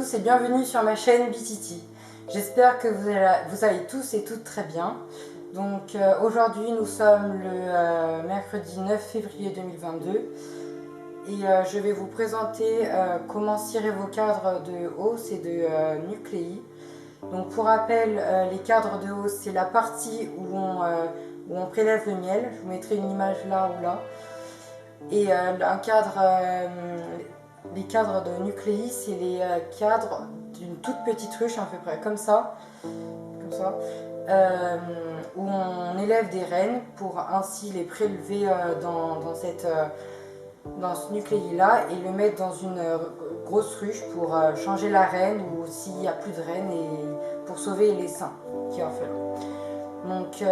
tous et bienvenue sur ma chaîne BTT. J'espère que vous allez tous et toutes très bien. Donc aujourd'hui nous sommes le mercredi 9 février 2022 et je vais vous présenter comment cirer vos cadres de hausse et de nucléi. Donc pour rappel, les cadres de hausse c'est la partie où on prélève le miel. Je vous mettrai une image là ou là. Et les cadres de nucléi, c'est les cadres d'une toute petite ruche à peu près comme ça où on élève des rennes pour ainsi les prélever dans ce nucléi là et le mettre dans une grosse ruche pour changer la reine ou s'il n'y a plus de reine et pour sauver les seins qui en fait. Donc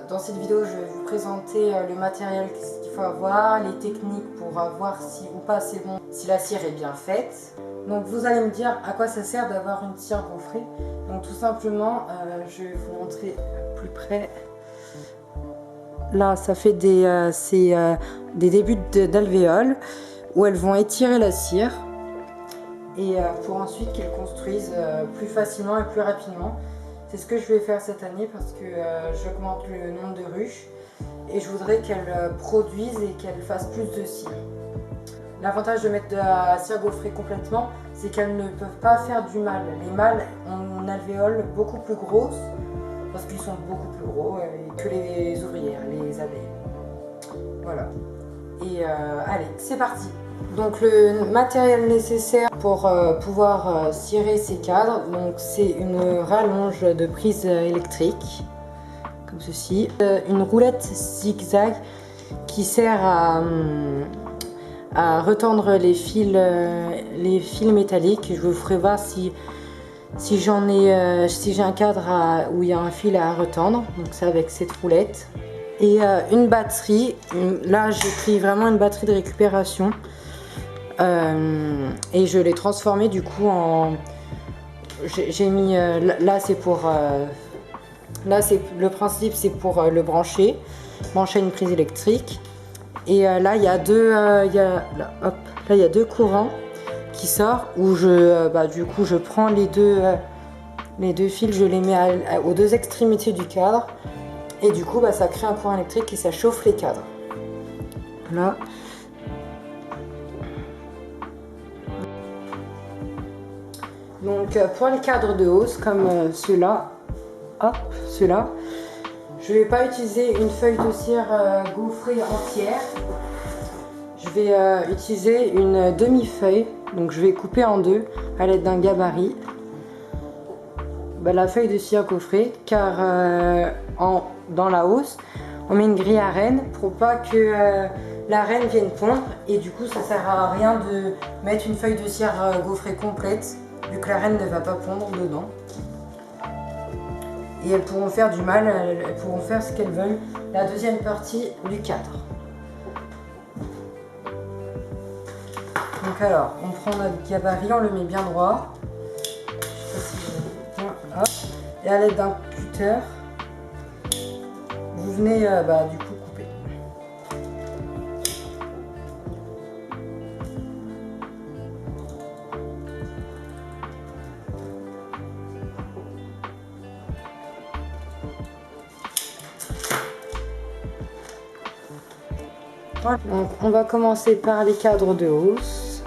dans cette vidéo je vais vous présenter le matériel qu'il faut avoir, les techniques pour voir si ou pas c'est bon, si la cire est bien faite. Donc vous allez me dire à quoi ça sert d'avoir une cire gaufrée. Donc tout simplement je vais vous montrer plus près. Là ça fait des débuts d'alvéoles où elles vont étirer la cire et pour ensuite qu'elles construisent plus facilement et plus rapidement. C'est ce que je vais faire cette année parce que j'augmente le nombre de ruches et je voudrais qu'elles produisent et qu'elles fassent plus de cire. L'avantage de mettre de la cire gaufrée complètement, c'est qu'elles ne peuvent pas faire du mâle. Les mâles ont une alvéole beaucoup plus grosse parce qu'ils sont beaucoup plus gros que les ouvrières, les abeilles. Voilà. Et allez, c'est parti. Donc le matériel nécessaire pour pouvoir cirer ces cadres, donc c'est une rallonge de prise électrique, comme ceci, une roulette zigzag qui sert à retendre les fils métalliques. Je vous ferai voir si j'ai un cadre où il y a un fil à retendre, donc c'est avec cette roulette. Et une batterie, là j'ai pris vraiment une batterie de récupération. Et je l'ai transformé du coup en j'ai mis là c'est pour là c'est le principe, c'est pour le brancher une prise électrique et là il y a deux courants qui sortent où du coup je prends les deux fils, je les mets aux deux extrémités du cadre et du coup ça crée un courant électrique et ça chauffe les cadres. Là donc pour les cadres de hausse comme ceux-là, je ne vais pas utiliser une feuille de cire gaufrée entière. Je vais utiliser une demi-feuille, donc je vais couper en deux à l'aide d'un gabarit la feuille de cire gaufrée, car dans la hausse, on met une grille à rennes pour pas que la reine vienne pondre et du coup ça sert à rien de mettre une feuille de cire gaufrée complète vu que la reine ne va pas pondre dedans. Et elles pourront faire du mal, elles pourront faire ce qu'elles veulent. La deuxième partie du cadre. Donc alors, on prend notre gabarit, on le met bien droit. Je sais pas si je vais bien, hop. Et à l'aide d'un cutter, vous venez du coup couper. Donc on va commencer par les cadres de hausse.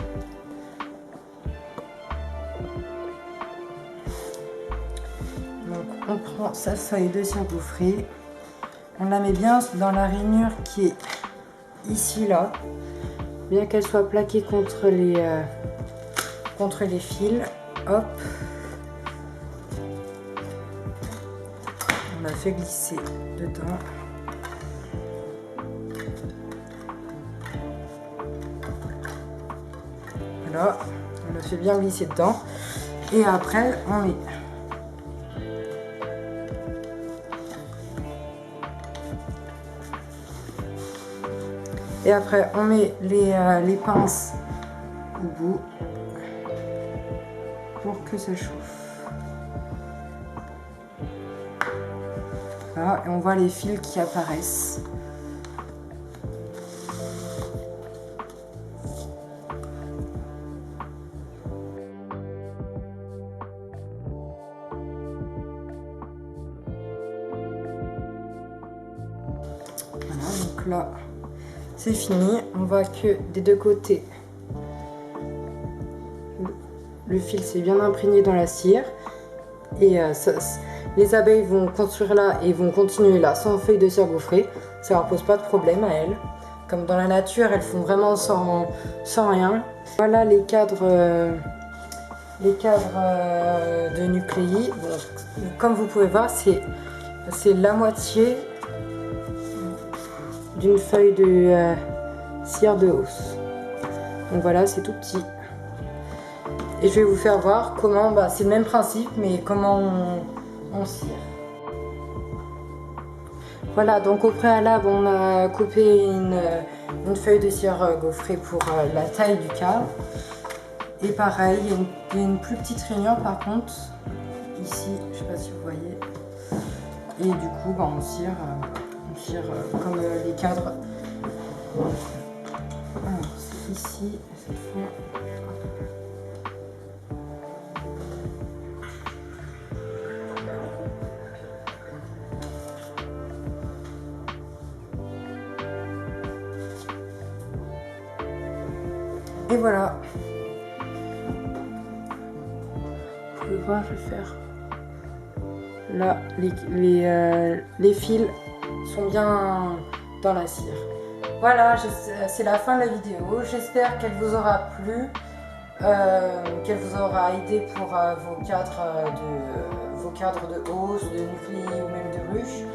Donc on prend sa feuille de cire gaufrée, on la met bien dans la rainure qui est ici là, bien qu'elle soit plaquée contre les fils. Hop, on la fait glisser dedans. Voilà, on le fait bien glisser dedans et après on met les pinces au bout pour que ça chauffe. Voilà, et on voit les fils qui apparaissent. là, c'est fini. On voit que des deux côtés, le fil s'est bien imprégné dans la cire. Et les abeilles vont construire là et vont continuer là sans feuilles de cire gaufrée. Ça leur pose pas de problème à elles. Comme dans la nature, elles font vraiment sans rien. Voilà les cadres de nucléi. Bon, comme vous pouvez voir, c'est la moitié d'une feuille de cire de hausse. Donc voilà, c'est tout petit. Et je vais vous faire voir comment, c'est le même principe, mais comment on cire. Voilà, donc au préalable, on a coupé une feuille de cire gaufrée pour la taille du cadre. Et pareil, il y a une plus petite rainure par contre, ici, je ne sais pas si vous voyez. Et du coup, on cire comme les cadres. Alors, c'est ici, cette fois. Et voilà. Vous pouvez voir, je vais faire. Là, les fils sont bien dans la cire. Voilà, c'est la fin de la vidéo. J'espère qu'elle vous aura plu, qu'elle vous aura aidé pour vos cadres de hausse, de nucléi ou même de ruches.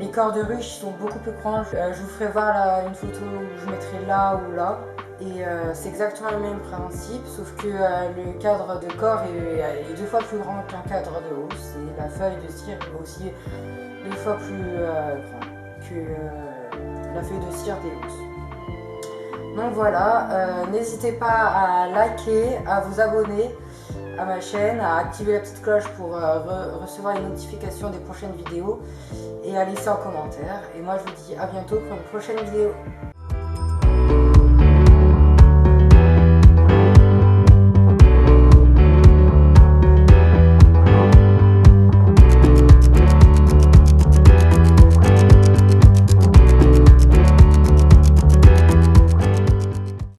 Les corps de ruches sont beaucoup plus grands. Je vous ferai voir là, une photo où je mettrai là ou là. Et c'est exactement le même principe, sauf que le cadre de corps est 2 fois plus grand qu'un cadre de hausse. Et la feuille de cire est aussi 2 fois plus grande que la feuille de cire des hausses. Donc voilà, n'hésitez pas à liker, à vous abonner à ma chaîne, à activer la petite cloche pour recevoir les notifications des prochaines vidéos et à laisser un commentaire. Et moi je vous dis à bientôt pour une prochaine vidéo.